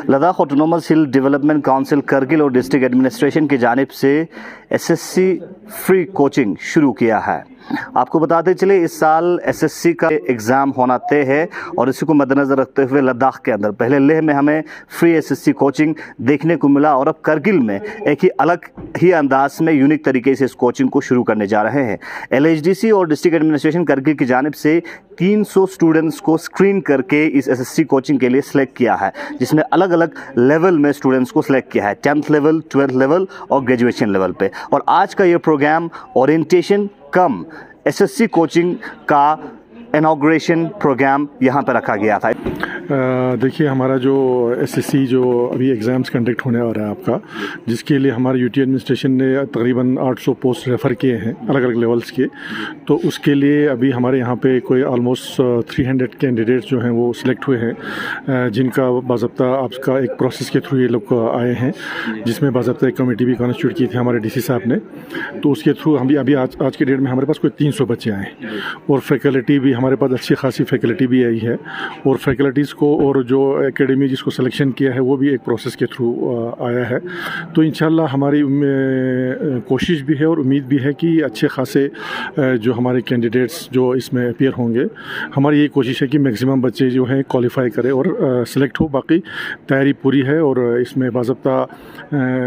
Ladakh autonomous हिल development council Kargil और district administration की जानिब से एसएससी फ्री कोचिंग शुरू किया है। आपको बताते चले इस साल एसएससी का एग्ज़ाम होना तय है और इसी को मद्देनज़र रखते हुए लद्दाख के अंदर पहले लेह में हमें फ्री एसएससी कोचिंग देखने को मिला और अब करगिल में एक ही अलग ही अंदाज में यूनिक तरीके से इस कोचिंग को शुरू करने जा रहे हैं। एलएचडीसी और डिस्ट्रिक्ट एडमिनिस्ट्रेशन करगिल की जानिब से 300 स्टूडेंट्स को स्क्रीन करके इस एसएससी कोचिंग के लिए सिलेक्ट किया है, जिसमें अलग अलग लेवल में स्टूडेंट्स को सिलेक्ट किया है, 10th लेवल, 12th लेवल और ग्रेजुएशन लेवल पे। और आज का ये प्रोग्राम ओरिएंटेशन कम एसएससी कोचिंग का इनॉग्रेशन प्रोग्राम यहाँ पर रखा गया था। देखिए, हमारा जो एसएससी जो अभी एग्ज़ाम्स कंडक्ट होने वाला है आपका, जिसके लिए हमारे यूटी एडमिनिस्ट्रेशन ने तकरीबन 800 पोस्ट रेफ़र किए हैं अलग अलग लेवल्स के। तो उसके लिए अभी हमारे यहाँ पे कोई ऑलमोस्ट 300 कैंडिडेट्स जो हैं वो सिलेक्ट हुए हैं, जिनका बाज़ाब्ता आपका एक प्रोसेस के थ्रू ये लोग आए हैं, जिसमें बाज़ाब्ता एक कमेटी भी कॉन्स्टिट्यूट की थी हमारे डीसी साहब ने। तो उसके थ्रू हम भी अभी आज के डेट में हमारे पास कोई 300 बच्चे आए और फैकल्टी भी हमारे पास अच्छी खासी फैकल्टी भी आई है और फैकल्टीज़ को और जो एकेडमी जिसको सिलेक्शन किया है वो भी एक प्रोसेस के थ्रू आया है। तो इंशाल्लाह हमारी कोशिश भी है और उम्मीद भी है कि अच्छे खासे जो हमारे कैंडिडेट्स जो इसमें अपीयर होंगे, हमारी ये कोशिश है कि मैक्सिमम बच्चे जो हैं क्वालिफाई करें और सिलेक्ट हो। बाकी तैयारी पूरी है और इसमें बाज़ाब्ता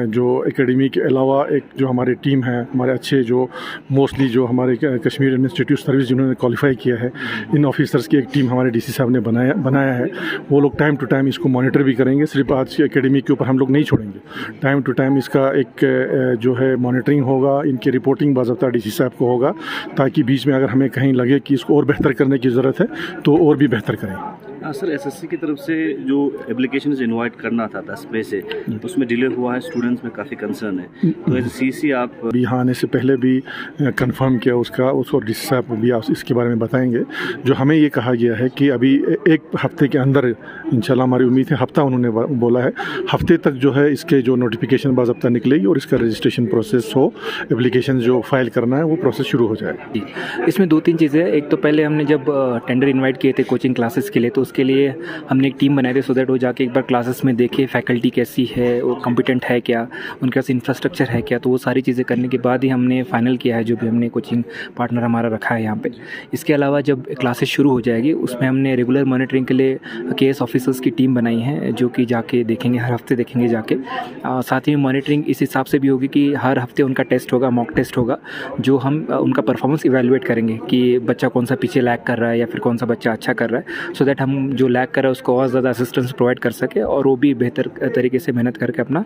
जो एकेडमी के अलावा एक जो हमारी टीम है, हमारे अच्छे जो मोस्टली जो हमारे कश्मीर एडमिनिस्ट्रेटिव सर्विस जिन्होंने क्वालिफाई किया है, इन ऑफिसर्स की एक टीम हमारे डीसी साहब ने बनाया है। वो लोग टाइम टू टाइम इसको मॉनिटर भी करेंगे। सिर्फ आज की एकेडमी के ऊपर हम लोग नहीं छोड़ेंगे, टाइम टू टाइम इसका एक जो है मॉनिटरिंग होगा, इनकी रिपोर्टिंग बाज़ाब्ता डीसी साहब को होगा, ताकि बीच में अगर हमें कहीं लगे कि इसको और बेहतर करने की ज़रूरत है तो और भी बेहतर करें। सर, एसएससी की तरफ से जो एप्लीकेशन इनवाइट करना था 10 मई से, उसमें डिले हुआ है, स्टूडेंट्स में काफ़ी कंसर्न है। तो एज सीसी आप यहाँ आने से पहले भी कंफर्म किया उसको डीसी साहब भी इसके बारे में बताएंगे। जो हमें ये कहा गया है कि अभी एक हफ्ते के अंदर इंशाल्लाह, हमारी उम्मीद है, हफ्ता उन्होंने बोला है, हफ्ते तक जो है इसके जो नोटिफिकेशन बाज़ाब्ता निकलेगी और इसका रजिस्ट्रेशन प्रोसेस हो, एप्लीकेशन जो फाइल करना है वो प्रोसेस शुरू हो जाए। इसमें 2-3 चीज़ें हैं। एक तो पहले हमने जब टेंडर इन्वाइट किए थे कोचिंग क्लासेस के लिए, तो उसके लिए हमने एक टीम बनाई थी सो दैट वो जाके एक बार क्लासेस में देखे फैकल्टी कैसी है, वो कॉम्पिटेंट है क्या, उनके पास इंफ्रास्ट्रक्चर है क्या। तो वो सारी चीज़ें करने के बाद ही हमने फाइनल किया है जो भी हमने कोचिंग पार्टनर हमारा रखा है यहाँ पे। इसके अलावा जब क्लासेस शुरू हो जाएगी उसमें हमने रेगुलर मॉनिटरिंग के लिए केएस ऑफिसर्स की टीम बनाई है, जो कि जाके देखेंगे, हर हफ्ते देखेंगे जाके। साथ ही मॉनिटरिंग इस हिसाब से भी होगी कि हर हफ्ते उनका टेस्ट होगा, मॉक टेस्ट होगा, जो हम उनका परफॉर्मेंस इवैल्यूएट करेंगे कि बच्चा कौन सा पीछे लैग कर रहा है या फिर कौन सा बच्चा अच्छा कर रहा है, सो दैट हम जो लैग कर रहा है उसको और ज़्यादा असिस्टेंस प्रोवाइड कर सके और वो भी बेहतर तरीके से मेहनत करके अपना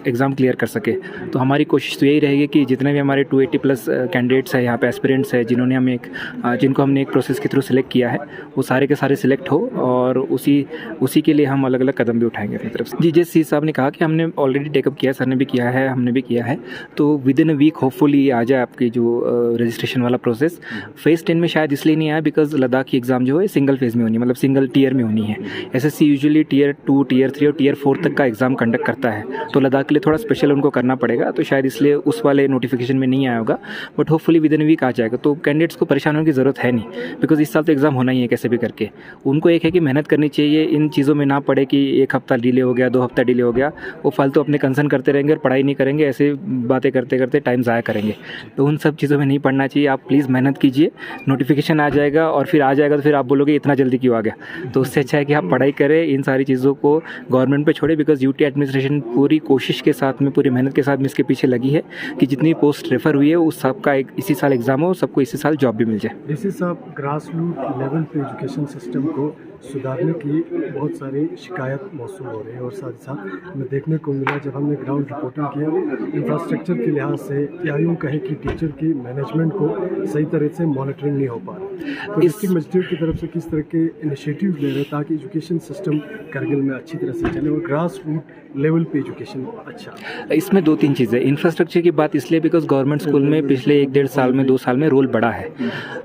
एग्ज़ाम क्लियर कर सके। तो हमारी कोशिश तो यही रहेगी कि जितने भी हमारे 280+ कैंडिडेट्स हैं यहाँ पे, एस्पिरेंट्स हैं, जिनको हमने एक प्रोसेस के थ्रू सिलेक्ट किया है, वो सारे के सारे सिलेक्ट हो और उसी के लिए हम अलग अलग कदम भी उठाएंगे अपनी तरफ से। जी, जैसे साहब ने कहा कि हमने ऑलरेडी टेकअप किया है, सर ने भी किया है, हमने भी किया है। तो within a week hopefully आ जाए आपकी जो रजिस्ट्रेशन वाला प्रोसेस। फेज़ 10 में शायद इसलिए नहीं आया बिकॉज लद्दाख की एग्ज़ाम जो है सिंगल फेज़ में होनी है, मतलब सिंगल टीयर में होनी है। एसएससी यूजुअली टीयर 2, टीयर 3 और टीयर 4 तक का एग्ज़ाम कंडक्ट करता है, तो लद्दाख के लिए थोड़ा स्पेशल उनको करना पड़ेगा, तो शायद इसलिए उस वाले नोटिफिकेशन में नहीं आया होगा। But hopefully within week आ जाएगा। तो कैंडिडेट्स को परेशान होने की ज़रूरत है नहीं, बिकॉज इस साल तो एग्ज़ाम होना ही है कैसे भी करके। उनको एक है कि मेहनत करनी चाहिए, इन चीज़ों में ना पड़े कि 1 हफ्ता डिले हो गया, 2 हफ्ता डिले हो गया, वो फालतू अपने कंसर्न करते रहेंगे और पढ़ाई नहीं करेंगे, ऐसे बातें करते करते टाइम ज़ाया करेंगे। तो उन सब चीज़ों में नहीं पढ़ना चाहिए। आप प्लीज़ मेहनत कीजिए, नोटिफिकेशन आ जाएगा और फिर आ जाएगा तो फिर आप बोलोगे इतना जल्दी क्यों आ गया। तो उससे अच्छा है कि आप पढ़ाई करें, इन सारी चीज़ों को गवर्नमेंट पे छोड़े, बिकॉज यूटी एडमिनिस्ट्रेशन पूरी कोशिश के साथ में, पूरी मेहनत के साथ में इसके पीछे लगी है कि जितनी पोस्ट रेफर हुई है उस सब का इसी साल एग्जाम हो, सबको इसी साल जॉब भी मिल जाए। डीसी साहब, ग्रास रूट लेवल पे एजुकेशन सिस्टम को सुधारने की बहुत सारी शिकायत मौसूल हो रही है और साथ ही साथ हमें देखने को मिला जब हमने ग्राउंड रिपोर्टिंग किया, इंफ्रास्ट्रक्चर के लिहाज से या यूँ कहें कि टीचर की मैनेजमेंट को सही तरह से मॉनिटरिंग नहीं हो पा रहा। तो डिस्ट्रिक्ट मजिस्ट्रेट की तरफ से किस तरह के इनिशिएटिव ले रहे हैं ताकि एजुकेशन सिस्टम करगिल में अच्छी तरह से चले और ग्रास रूट लेवल पे एजुकेशन अच्छा। इसमें 2-3 चीज़ें। इंफ्रास्ट्रक्चर की बात इसलिए बिकॉज गवर्नमेंट स्कूल में पिछले 1-1.5 साल में, 2 साल में रोल बढ़ा है,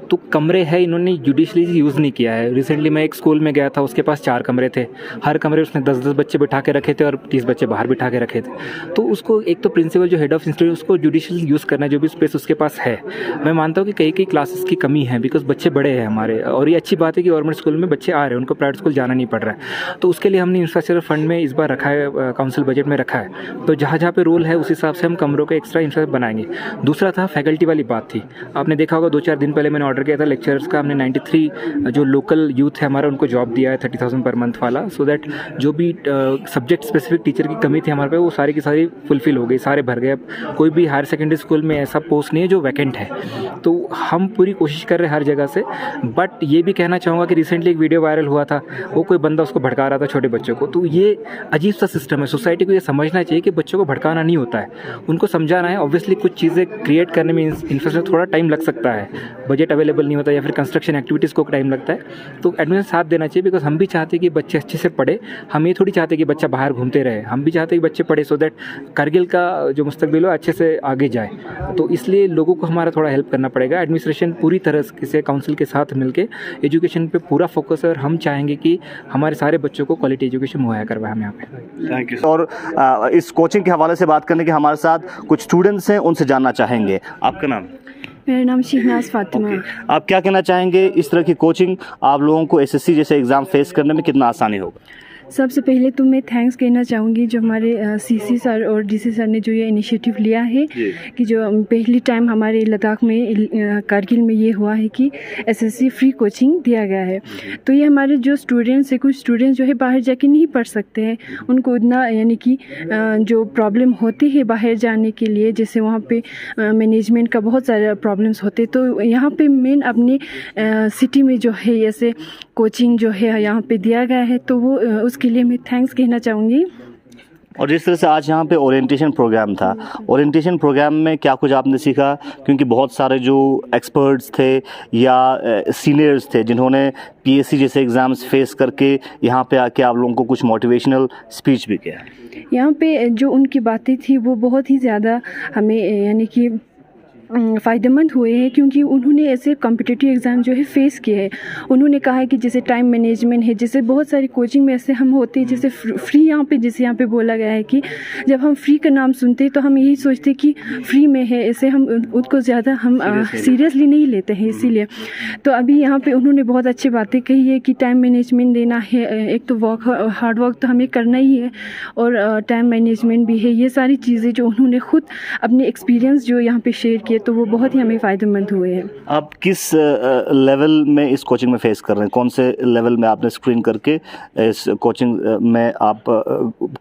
तो कमरे है इन्होंने जुडिशली यूज़ नहीं किया है। रिसेंटली मैं एक स्कूल में में गया था, उसके पास 4 कमरे थे, हर कमरे उसने 10-10 बच्चे बिठा के रखे थे और 30 बच्चे बाहर बिठा के रखे थे। तो उसको एक तो प्रिंसिपल जो हेड ऑफ इंस्टीट्यूट उसको जुडिशियल यूज़ करना है, जो भी स्पेस उसके पास है। मैं मानता हूँ कि कई क्लासेस की कमी है, बिकॉज बच्चे बड़े हैं हमारे, और ये अच्छी बात है कि गवर्नमेंट स्कूल में बच्चे आ रहे हैं, उनको प्राइवेट स्कूल जाना नहीं पड़ रहा है। तो उसके लिए हमने इंफ्रास्ट्रक्चर फंड में इस बार रखा है, काउंसिल बजट में रखा है। तो जहाँ जहाँ पे रोल है उस हिसाब से हम कमरों का एक्स्ट्रा इंफ्रास्ट्रक्चर बनाएंगे। दूसरा था फैकल्टी वाली बात थी। आपने देखा होगा 2-4 दिन पहले मैंने ऑर्डर किया था लेक्चरर्स का। हमने 93 जो लोकल यूथ है हमारा उनको जॉब दिया है 30,000 पर मंथ वाला, सो दैट जो भी सब्जेक्ट स्पेसिफिक टीचर की कमी थी हमारे पे वो सारी की सारी फुलफिल हो गई, सारे भर गए। अब कोई भी हायर सेकेंडरी स्कूल में ऐसा पोस्ट नहीं है जो वैकेंट है। तो हम पूरी कोशिश कर रहे हैं हर जगह से। बट ये भी कहना चाहूँगा कि रिसेंटली एक वीडियो वायरल हुआ था, वो कोई बंदा उसको भड़का रहा था छोटे बच्चों को। तो ये अजीब सा सिस्टम है। सोसाइटी को ये समझना चाहिए कि बच्चों को भड़काना नहीं होता है, उनको समझाना है। ऑब्वियसली कुछ चीज़ें क्रिएट करने में इंफ्रास्ट्रक्चर थोड़ा टाइम लग सकता है, बजट अवेलेबल नहीं होता या फिर कंस्ट्रक्शन एक्टिविटीज़ को टाइम लगता है। तो एडमिशन साथ देना चाहिए, बिकॉज हम भी चाहते हैं कि बच्चे अच्छे से पढ़े। हम ये थोड़ी चाहते कि बच्चा बाहर घूमते रहे, हम भी चाहते हैं कि बच्चे पढ़े, सो दैट कारगिल का जो मुस्तकबिल हो अच्छे से आगे जाए। तो इसलिए लोगों को हमारा थोड़ा हेल्प करना पड़ेगा। एडमिनिस्ट्रेशन पूरी तरह से काउंसिल के साथ मिलकर एजुकेशन पे पूरा फोकस है, और हम चाहेंगे कि हमारे सारे बच्चों को क्वालिटी एजुकेशन मुहैया करवाएं हम यहाँ पे। Thank you. और इस कोचिंग के हवाले से बात करने के हमारे साथ कुछ स्टूडेंट्स हैं, उनसे जानना चाहेंगे। आपका नाम? मेरा नाम शहनाज फातिमा। आप क्या कहना चाहेंगे, इस तरह की कोचिंग आप लोगों को एसएससी जैसे एग्ज़ाम फेस करने में कितना आसानी होगा? सबसे पहले तो मैं थैंक्स कहना चाहूँगी जो हमारे सीसी सर और डीसी सर ने जो ये इनिशिएटिव लिया है कि जो पहली टाइम हमारे लद्दाख में कारगिल में ये हुआ है कि एसएससी फ्री कोचिंग दिया गया है। तो ये हमारे जो स्टूडेंट्स है, कुछ स्टूडेंट्स जो है बाहर जाके नहीं पढ़ सकते हैं, उनको इतना यानी कि जो प्रॉब्लम होती है बाहर जाने के लिए, जैसे वहाँ पे मैनेजमेंट का बहुत सारे प्रॉब्लम्स होते, तो यहाँ पे मेन अपने सिटी में जो है ऐसे कोचिंग जो है यहाँ पे दिया गया है, तो वो उसके लिए मैं थैंक्स कहना चाहूँगी। और जिस तरह से आज यहाँ पे ओरिएंटेशन प्रोग्राम था, ओरिएंटेशन प्रोग्राम में क्या कुछ आपने सीखा? क्योंकि बहुत सारे जो एक्सपर्ट्स थे या सीनियर्स थे जिन्होंने पीएससी जैसे एग्ज़ाम्स फेस करके यहाँ पे आके आप लोगों को कुछ मोटिवेशनल स्पीच भी किया। यहाँ पे जो उनकी बातें थी वो बहुत ही ज़्यादा हमें यानी कि फ़ायदेमंद हुए हैं, क्योंकि उन्होंने ऐसे कॉम्पिटिटिव एग्ज़ाम जो है फेस किए हैं। उन्होंने कहा है कि जैसे टाइम मैनेजमेंट है, जैसे बहुत सारी कोचिंग में ऐसे हम होते हैं जैसे फ्री, यहाँ पे जैसे यहाँ पे बोला गया है कि जब हम फ्री का नाम सुनते हैं तो हम यही सोचते हैं कि फ्री में है, ऐसे हम उसको ज़्यादा हम सीरियसली नहीं लेते हैं। इसीलिए तो अभी यहाँ पे उन्होंने बहुत अच्छी बातें कही है कि टाइम मैनेजमेंट देना है, एक तो हार्ड वर्क तो हमें करना ही है और टाइम मैनेजमेंट भी है। ये सारी चीज़ें जो उन्होंने खुद अपने एक्सपीरियंस जो यहाँ पे शेयर किए, तो वो बहुत ही हमें फ़ायदेमंद हुए हैं। आप किस लेवल में इस कोचिंग में फेस कर रहे हैं? कौन से लेवल में आपने स्क्रीन करके इस कोचिंग में आप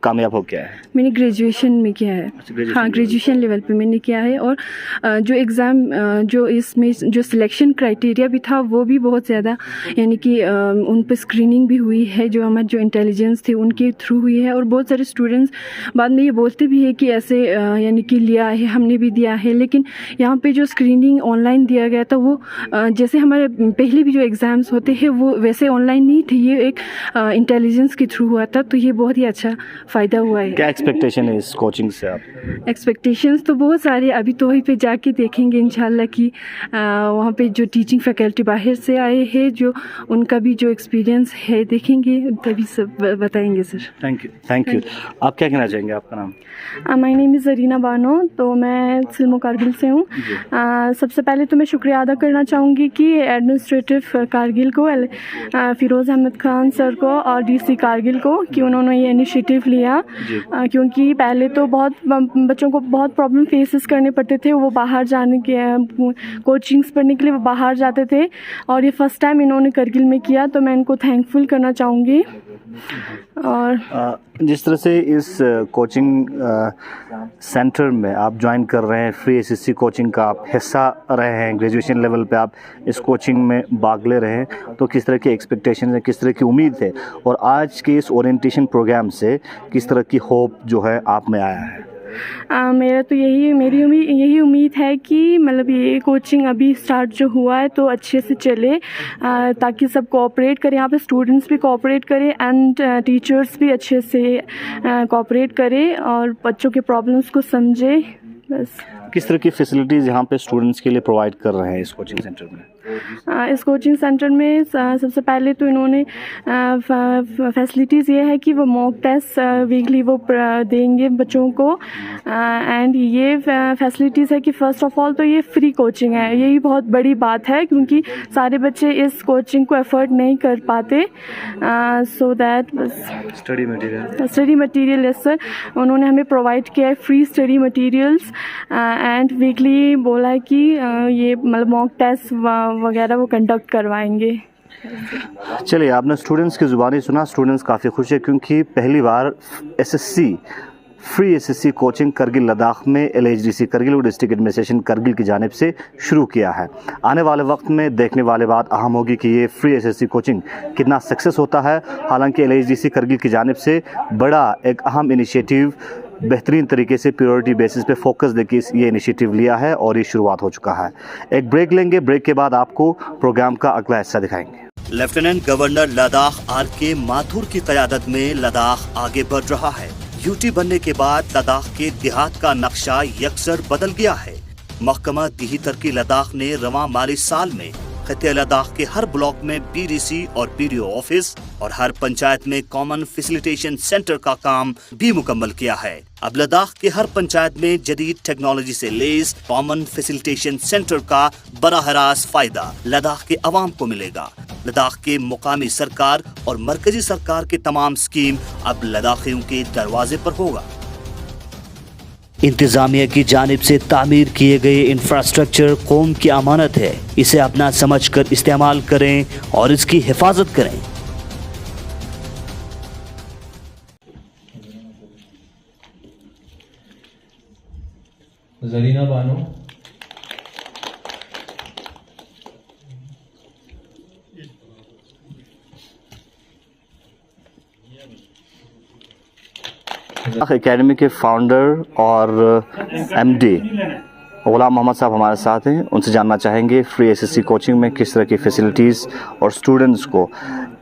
कामयाब हो गया है? मैंने ग्रेजुएशन में किया है। हाँ, ग्रेजुएशन लेवल पे मैंने किया है। और जो एग्ज़ाम जो इसमें जो सिलेक्शन क्राइटेरिया भी था वो भी बहुत ज़्यादा यानी कि उन पर स्क्रीनिंग भी हुई है, जो हमारे जो इंटेलिजेंस थे उनके थ्रू हुई है। और बहुत सारे स्टूडेंट्स बाद में ये बोलते भी है कि ऐसे यानी कि लिया है, हमने भी दिया है, लेकिन यहाँ पे जो स्क्रीनिंग ऑनलाइन दिया गया था वो जैसे हमारे पहले भी जो एग्ज़ाम्स होते हैं वो वैसे ऑनलाइन नहीं थे, ये एक इंटेलिजेंस के थ्रू हुआ था। तो ये बहुत ही अच्छा फ़ायदा हुआ है। क्या एक्सपेक्टेशन है इस कोचिंग से आप? एक्सपेक्टेशंस तो बहुत सारे, अभी तो वहीं पे जाके देखेंगे इंशाल्लाह कि वहाँ पे जो टीचिंग फैकल्टी बाहर से आए हैं जो उनका भी जो एक्सपीरियंस है देखेंगे, तभी सब बताएंगे sir. Thank you. Thank you. आप क्या कहना चाहेंगे? आपका नाम? My name is Zarina Bano, तो मैं सिल्मो कारगिल से हूँ। सबसे पहले तो मैं शुक्रिया अदा करना चाहूँगी कि एडमिनिस्ट्रेटिव कारगिल को, फ़िरोज़ अहमद खान सर को और डीसी कारगिल को कि उन्होंने ये इनिशिएटिव लिया, क्योंकि पहले तो बहुत बच्चों को बहुत प्रॉब्लम फेसेस करने पड़ते थे। वो बाहर जाने के कोचिंग्स पढ़ने के लिए वो बाहर जाते थे, और ये फर्स्ट टाइम इन्होंने कारगिल में किया, तो मैं इनको थैंकफुल करना चाहूँगी। और जिस तरह से इस कोचिंग सेंटर में आप ज्वाइन कर रहे हैं, फ्री एसएससी कोचिंग का आप हिस्सा रहे हैं, ग्रेजुएशन लेवल पे आप इस कोचिंग में भाग ले रहे हैं, तो किस तरह की एक्सपेक्टेशन है, किस तरह की उम्मीद है, और आज के इस ओरिएंटेशन प्रोग्राम से किस तरह की होप जो है आप में आया है? मेरा तो यही उम्मीद है कि मतलब ये कोचिंग अभी स्टार्ट जो हुआ है तो अच्छे से चले, ताकि सब कोऑपरेट करें, यहाँ पे स्टूडेंट्स भी कोऑपरेट करें एंड टीचर्स भी अच्छे से कोऑपरेट करें और बच्चों के प्रॉब्लम्स को समझे। बस किस तरह की फैसिलिटीज़ यहाँ पे स्टूडेंट्स के लिए प्रोवाइड कर रहे हैं इस कोचिंग सेंटर में? इस कोचिंग सेंटर में सबसे पहले तो इन्होंने फैसिलिटीज़ ये है कि वो मॉक टेस्ट वीकली वो देंगे बच्चों को, एंड ये फैसिलिटीज़ है कि फ़र्स्ट ऑफ ऑल तो ये फ्री कोचिंग है। यही बहुत बड़ी बात है क्योंकि सारे बच्चे इस कोचिंग को एफर्ट नहीं कर पाते। So that study material yes sir, उन्होंने हमें प्रोवाइड किया है free study materials, and weekly बोला है कि ये मतलब मॉक टेस्ट वगैरह वो कंडक्ट करवाएंगे। चलिए, आपने स्टूडेंट्स की ज़ुबानी सुना, स्टूडेंट्स काफ़ी खुश है क्योंकि पहली बार SSC free SSC coaching Kargil Ladakh में LHDC करगिल और डिस्ट्रिक्ट एडमिनिस्ट्रेशन करगिल की जानिब से शुरू किया है। आने वाले वक्त में देखने वाले बात अहम होगी कि ये फ्री एसएससी कोचिंग कितना सक्सेस होता है। हालांकि LHDC करगिल की जानिब से बड़ा एक अहम इनिशिएटिव बेहतरीन तरीके से प्रायोरिटी बेसिस पे फोकस देके ये इनिशिएटिव लिया है और ये शुरुआत हो चुका है। एक ब्रेक लेंगे, ब्रेक के बाद आपको प्रोग्राम का अगला हिस्सा दिखाएंगे। Lieutenant governor Ladakh RK Mathur की क़यादत में लद्दाख आगे बढ़ रहा है। यूटी बनने के बाद लद्दाख के देहात का नक्शा यकसर बदल गया है। महकमा दिही तरक्की लद्दाख ने रवां माली साल में खत्ते लद्दाख के हर ब्लॉक में BDC और PDO ऑफिस और हर पंचायत में कॉमन फैसिलिटेशन सेंटर का काम भी मुकम्मल किया है। अब लद्दाख के हर पंचायत में जदीद टेक्नोलॉजी से लैस कॉमन फैसिलिटेशन सेंटर का बराह रास्त फायदा लद्दाख के अवाम को मिलेगा। लद्दाख के मुकामी सरकार और मरकजी सरकार के तमाम स्कीम अब लद्दाखियों के दरवाजे पर होगा। इंतजामिया की जानिब से तामीर किए गए इंफ्रास्ट्रक्चर कौम की अमानत है। इसे अपना समझकर इस्तेमाल करें और इसकी हिफाजत करें। जरीना बानो, एकेडमी के फाउंडर और MD गुलाम मोहम्मद साहब हमारे साथ हैं। उनसे जानना चाहेंगे फ्री एसएससी कोचिंग में किस तरह की फैसिलिटीज़ और स्टूडेंट्स को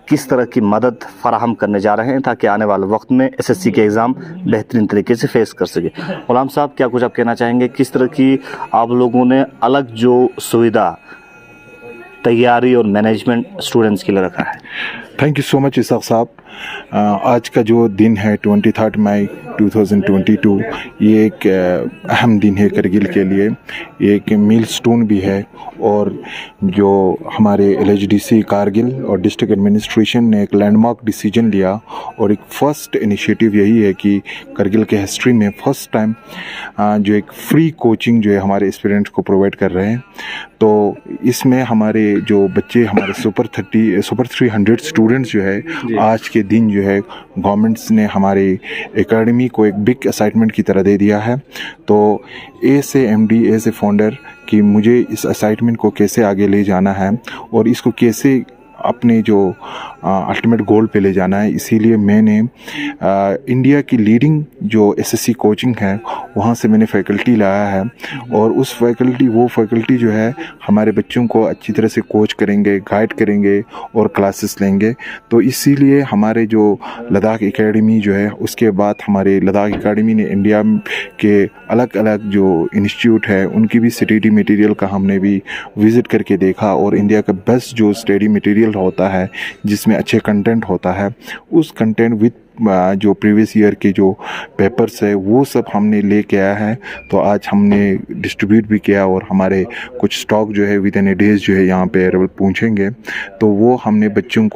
किस तरह की मदद फराहम करने जा रहे हैं ताकि आने वाले वक्त में एसएससी के एग्ज़ाम बेहतरीन तरीके से फेस कर सके। गुलाम साहब, क्या कुछ आप कहना चाहेंगे, किस तरह की आप लोगों ने अलग जो सुविधा तैयारी और मैनेजमेंट स्टूडेंट्स के लिए रखा है? Thank you so much Ishaq साहब। आज का जो दिन है 23 मई 2022, ये एक अहम दिन है करगिल के लिए, ये एक मीलस्टोन भी है। और जो हमारे LHDC कारगिल और डिस्ट्रिक्ट एडमिनिस्ट्रेशन ने एक लैंडमार्क डिसीजन लिया और एक फ़र्स्ट इनिशिएटिव यही है कि करगिल के हिस्ट्री में फ़र्स्ट टाइम जो एक फ्री कोचिंग जो है हमारे स्टूडेंट्स को प्रोवाइड कर रहे हैं। तो इसमें हमारे जो बच्चे हमारे सुपर 300 स्टूडेंट्स जो है आज के दिन जो है गवर्नमेंट्स ने हमारे एकेडमी को एक बिग असाइनमेंट की तरह दे दिया है। तो as a MD, as a founder कि मुझे इस असाइनमेंट को कैसे आगे ले जाना है और इसको कैसे अपने जो अल्टीमेट गोल पे ले जाना है, इसीलिए मैंने इंडिया की लीडिंग जो SSC कोचिंग है वहाँ से मैंने फैकल्टी लाया है। और वो फैकल्टी जो है हमारे बच्चों को अच्छी तरह से कोच करेंगे, गाइड करेंगे और क्लासेस लेंगे। तो इसीलिए हमारे जो लद्दाख एकेडमी जो है, उसके बाद हमारे लद्दाख एकेडमी ने इंडिया के अलग अलग जो इंस्टीट्यूट है उनकी भी स्टडी मटेरियल का हमने भी विज़िट करके देखा। और इंडिया का बेस्ट जो स्टडी मटेरियल होता है जिसमें अच्छे कंटेंट होता है, उस कंटेंट विद जो प्रीवियस ईयर के जो पेपर्स है वो सब हमने लेके आया है। तो आज हमने डिस्ट्रीब्यूट भी किया और हमारे कुछ स्टॉक जो है विद इन ए डेज जो है यहाँ पे अवेलेबल पहुँचेंगे। तो वो हमने बच्चों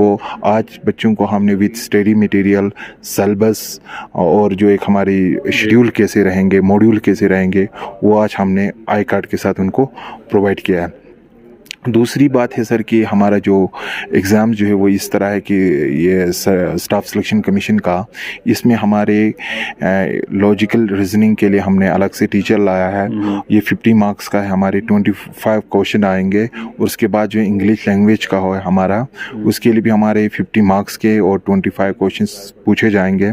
को हमने विद स्टडी मटेरियल, सिलेबस और जो एक हमारी शेड्यूल कैसे रहेंगे, मॉड्यूल कैसे रहेंगे, वो आज हमने आई कार्ड के साथ उनको प्रोवाइड किया है। दूसरी बात है सर कि हमारा जो एग्ज़ाम जो है वो इस तरह है कि ये स्टाफ सिलेक्शन कमीशन का, इसमें हमारे लॉजिकल रीजनिंग के लिए हमने अलग से टीचर लाया है। ये 50 मार्क्स का है, हमारे 25 क्वेश्चन आएंगे। और उसके बाद जो इंग्लिश लैंग्वेज का है हमारा, उसके लिए भी हमारे 50 मार्क्स के और 25 क्वेश्चन पूछे जाएंगे।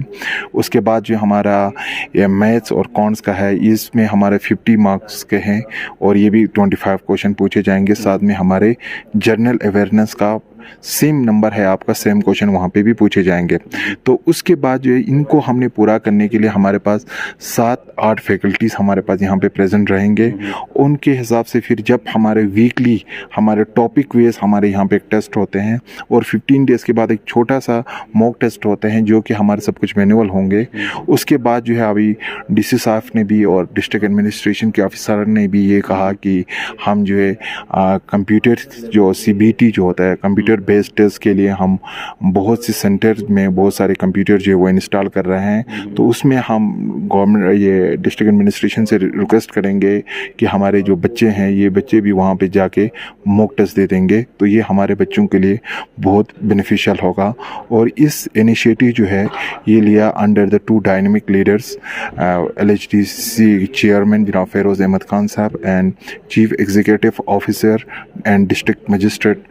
उसके बाद जो हमारा ये मैथ्स और कॉन्ट्स का है, इसमें हमारे 50 मार्क्स के हैं और ये भी 25 क्वेश्चन पूछे जाएंगे। साथ में हमारे जनरल अवेयरनेस का सेम नंबर है आपका, सेम क्वेश्चन वहाँ पे भी पूछे जाएंगे। तो उसके बाद जो है इनको हमने पूरा करने के लिए हमारे पास 7-8 फैकल्टीज़ हमारे पास यहाँ पे प्रेजेंट रहेंगे। उनके हिसाब से फिर जब हमारे वीकली हमारे टॉपिक वेज हमारे यहाँ पे एक टेस्ट होते हैं और 15 डेज़ के बाद एक छोटा सा मॉक टेस्ट होते हैं जो कि हमारे सब कुछ मैनुअल होंगे। उसके बाद जो है अभी डीसी साहब ने भी और डिस्ट्रिक्ट एडमिनिस्ट्रेशन के ऑफिसर ने भी ये कहा कि हम जो है कंप्यूटर जो CBT जो होता है कंप्यूटर बेस्ड टेस्ट के लिए हम बहुत से सेंटर में बहुत सारे कंप्यूटर जो है वो इंस्टॉल कर रहे हैं। तो उसमें हम गवर्नमेंट ये डिस्ट्रिक्ट एडमिनिस्ट्रेशन से रिक्वेस्ट करेंगे कि हमारे जो बच्चे हैं ये बच्चे भी वहाँ पे जाके मॉक टेस्ट दे देंगे। तो ये हमारे बच्चों के लिए बहुत बेनिफिशियल होगा। और इस इनिशिएटिव जो है ये लिया under the 2 dynamic leaders LHDC chairman जनाब फेरोज़ अहमद खान साहब and chief executive officer and district magistrate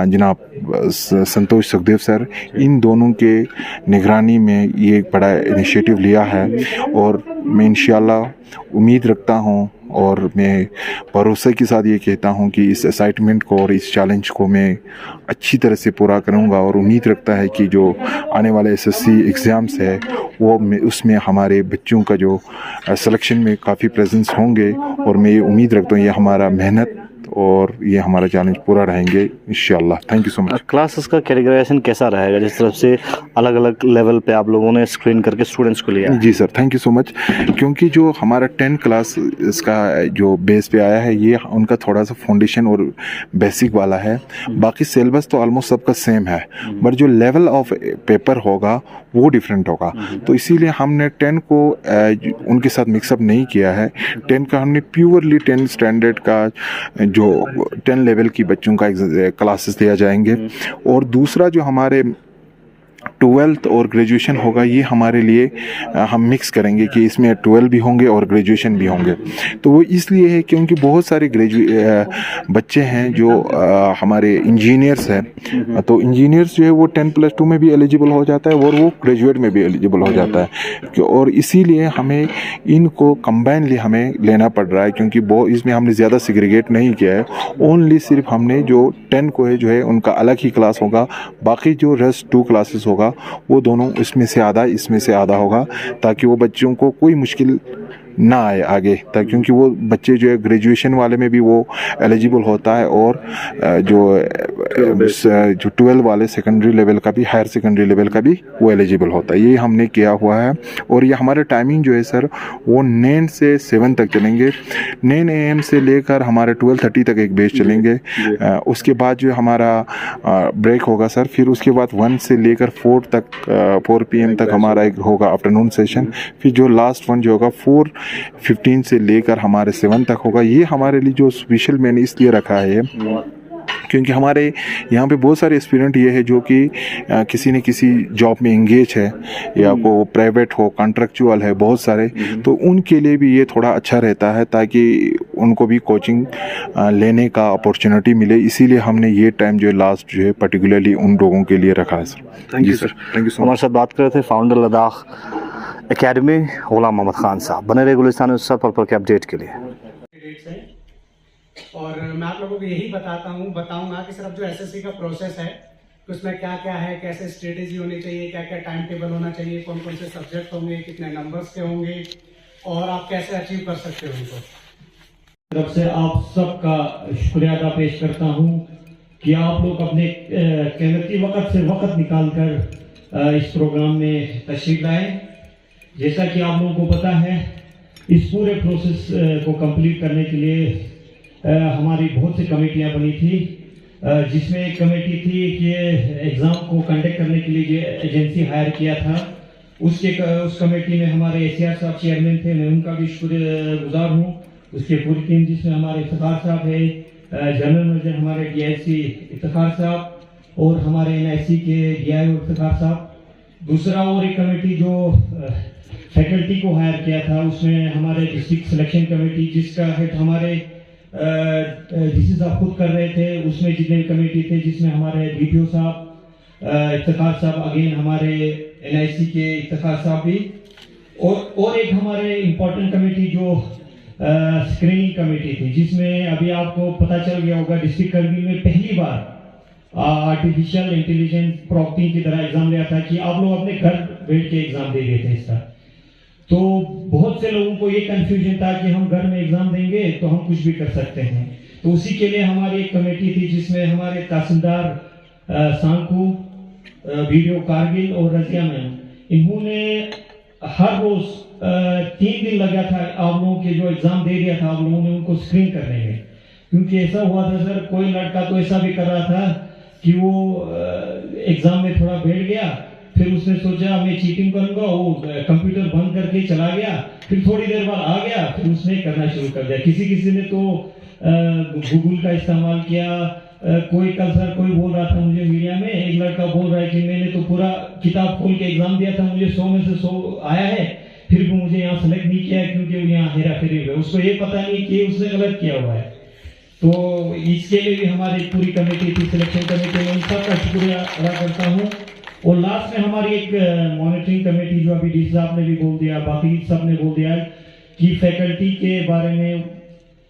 जनाब संतोष सुखदेव सर। इन दोनों के निगरानी में ये एक बड़ा इनिशिएटिव लिया है और मैं इंशाल्लाह उम्मीद रखता हूँ और मैं भरोसे के साथ ये कहता हूँ कि इस असाइनमेंट को और इस चैलेंज को मैं अच्छी तरह से पूरा करूँगा और उम्मीद रखता है कि जो आने वाले SSC एग्ज़ाम्स है वो उसमें हमारे बच्चों का जो सिलेक्शन में काफ़ी प्रेजेंस होंगे और मैं ये उम्मीद रखता हूँ ये हमारा मेहनत और ये हमारा चैलेंज पूरा रहेंगे इंशाल्लाह। Thank you so much. Classes का कैटेगराइजेशन कैसा रहेगा, जिस तरफ से अलग अलग लेवल पे आप लोगों ने स्क्रीन करके स्टूडेंट्स को लिया? जी sir, thank you so much. क्योंकि जो हमारा 10 क्लास इसका जो बेस पे आया है ये उनका थोड़ा सा फाउंडेशन और बेसिक वाला है। बाकी सिलेबस तो ऑलमोस्ट सबका सेम है बट जो लेवल ऑफ पेपर होगा वो डिफरेंट होगा। तो इसीलिए हमने 10 को उनके साथ मिक्सअप नहीं किया है। 10 का हमने प्योरली 10 स्टैंडर्ड का जो 10 लेवल की बच्चों का क्लासेस दिया जाएंगे। और दूसरा जो हमारे 12th और ग्रेजुएशन होगा ये हमारे लिए हम मिक्स करेंगे कि इसमें 12 भी होंगे और ग्रेजुएशन भी होंगे। तो वो इसलिए है क्योंकि बहुत सारे बच्चे हैं जो हमारे इंजीनियर्स हैं। तो इंजीनियर्स जो है वो 10+2 में भी एलिजिबल हो जाता है और वो ग्रेजुएट में भी एलिजिबल हो जाता है। और इसीलिए हमें इनको कंबाइनली हमें लेना पड़ रहा है क्योंकि वो इसमें हमने ज़्यादा सेग्रीगेट नहीं किया है। ओनली सिर्फ हमने जो 10 को है जो है उनका अलग ही क्लास होगा, बाकी जो रेस्ट 2 क्लासेस होगा वो दोनों इसमें से आधा इसमें से आधा होगा ताकि वो बच्चों को कोई मुश्किल ना आए आगे। ताकि क्योंकि वो बच्चे जो है ग्रेजुएशन वाले में भी वो एलिजिबल होता है और जो 12 वाले सेकेंडरी लेवल का भी हायर सेकेंडरी लेवल का भी वो एलिजिबल होता है। ये हमने किया हुआ है। और ये हमारे टाइमिंग जो है सर वो 9 से 7 तक चलेंगे। 9 AM से लेकर हमारे 12:30 तक एक बैच चलेंगे। उसके बाद जो हमारा ब्रेक होगा सर, फिर उसके बाद 1 से लेकर 4 PM तक हमारा एक होगा आफ्टरनून सेशन। फिर जो लास्ट वन जो होगा 4:15 से लेकर हमारे 7 तक होगा। ये हमारे लिए जो स्पेशल मैंने इसलिए रखा है क्योंकि हमारे यहाँ पे बहुत सारे एस्पिरेंट ये है जो कि किसी न किसी जॉब में इंगेज है या वो प्राइवेट हो कॉन्ट्रैक्चुअल है बहुत सारे। तो उनके लिए भी ये थोड़ा अच्छा रहता है ताकि उनको भी कोचिंग लेने का अपॉर्चुनिटी मिले। इसीलिए हमने ये टाइम जो है लास्ट जो है पर्टिकुलरली उन लोगों के लिए रखा है sir. Thank you sir. Thank you so much. हमारे साथ बात कर रहे थे फाउंडर लद्दाख एकेडमी गुलाम मोहम्मद खान साहब। बने रहे गुलिस्तान उत्सव पर के अपडेट के लिए। और मैं आप लोगों को यही बताऊंगा कि सिर्फ जो SSC का प्रोसेस है कि उसमें क्या क्या है, कैसे स्ट्रेटेजी होनी चाहिए, क्या क्या टाइम टेबल होना चाहिए, कौन कौन से सब्जेक्ट होंगे, कितने नंबर्स के होंगे और आप कैसे अचीव कर सकते हो उनको। तरफ से आप सबका शुक्रिया अदा पेश करता हूं कि आप लोग अपने कीमती वक्त से वक्त निकाल कर इस प्रोग्राम में तशरीफ लाए। जैसा कि आप लोगों को पता है इस पूरे प्रोसेस को कंप्लीट करने के लिए हमारी बहुत सी कमेटियां बनी थी, जिसमें एक कमेटी थी कि एग्ज़ाम को कंडक्ट करने के लिए जो एजेंसी हायर किया था उस कमेटी में हमारे ACR साहब चेयरमैन थे। मैं उनका भी शुक्रगुजार हूँ। उसकी पूरी टीम जिसमें हमारे इफ्तिखार साहब है, जनरल मैनेजर हमारे DIC इफ्तिखार साहब और हमारे NIC के DIO इफ्तिखार साहब। दूसरा और एक कमेटी जो फैकल्टी को हायर किया था उसमें हमारे डिस्ट्रिक्ट सिलेक्शन कमेटी जिसका हेड हमारे डीसी साहब खुद कर रहे थे, उसमें जितने कमेटी थे जिसमें हमारे DPO साहब इफ्तिखार साहब, अगेन हमारे NIC के इफ्तिखार साहब भी और एक हमारे इम्पोर्टेंट कमेटी जो स्क्रीनिंग कमेटी थी जिसमें अभी आपको पता चल गया होगा डिस्ट्रिक्ट करगिल में पहली बार आर्टिफिशियल इंटेलिजेंस प्रॉक्टिंग की तरह एग्जाम लिया था कि आप लोग अपने घर बैठ के एग्जाम दे देते इसका। तो बहुत से लोगों को ये कंफ्यूजन था कि हम घर में एग्जाम देंगे तो हम कुछ भी कर सकते हैं। तो उसी के लिए हमारी एक कमेटी थी जिसमें हमारे तहसीलदार सांकू, वीडियो कारगिल और रजिया मैम, इन्होंने हर रोज 3 दिन लगा था आप लोगों के जो एग्जाम दे दिया था आप लोगों ने उनको स्क्रीन करने में। क्योंकि ऐसा हुआ था सर, कोई लड़का तो ऐसा भी कर रहा था कि वो एग्जाम में थोड़ा बैठ गया, फिर उसने सोचा मैं चीटिंग करूंगा, वो कंप्यूटर बंद करके चला गया, फिर थोड़ी देर बाद आ गया, फिर उसने करना शुरू कर दिया। किसी ने तो गूगल का इस्तेमाल किया। कोई कल सर कोई बोल रहा था मुझे मीडिया में, एक लड़का बोल रहा है कि मैंने तो पूरा किताब खोल के एग्जाम दिया था, मुझे 100 में से 100 आया है, फिर भी मुझे यहाँ सेलेक्ट नहीं किया क्योंकि वो यहाँ हेरा फेरी हुआ। उसको ये पता नहीं कि उसने गलत किया हुआ है। तो इसके लिए भी हमारी पूरी कमेटी थी, सिलेक्शन कमेटी, में उन सबका शुक्रिया अदा करता हूँ। और लास्ट में हमारी एक मॉनिटरिंग कमेटी जो अभी डी साहब ने भी बोल दिया, बाकी सब ने बोल दिया कि फैकल्टी के बारे में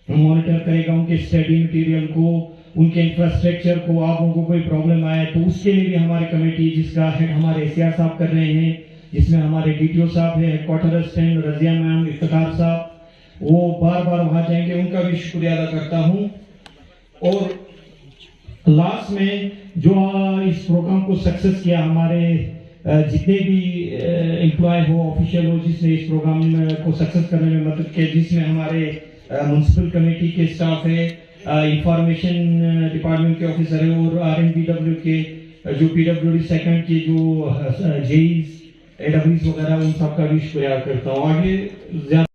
मॉनिटर करेगा, उनके स्टडी मटेरियल को, उनके इंफ्रास्ट्रक्चर को। आप लोगों को कोई प्रॉब्लम आए तो उसके लिए भी हमारी कमेटी, जिसका हेड हमारे एसिया साहब कर रहे हैं, जिसमें हमारे DTO साहब है, headquarter assistant Razia ma'am, Iftikhar साहब, वो बार बार वहां जाएंगे, उनका भी शुक्रिया अदा करता हूँ। और लास्ट में जो इस प्रोग्राम को सक्सेस किया, हमारे जितने भी एम्प्लॉय हो, ऑफिशियल हो, जिसने इस प्रोग्राम को सक्सेस करने में मदद की, जिसमें हमारे म्युनिसिपल कमेटी के स्टाफ है, इंफॉर्मेशन डिपार्टमेंट के ऑफिसर है, और RMPW के जो PWD सेकंड के जो JEs, AWs वगैरह, उन सबका भी शुक्रिया करता हूँ। आगे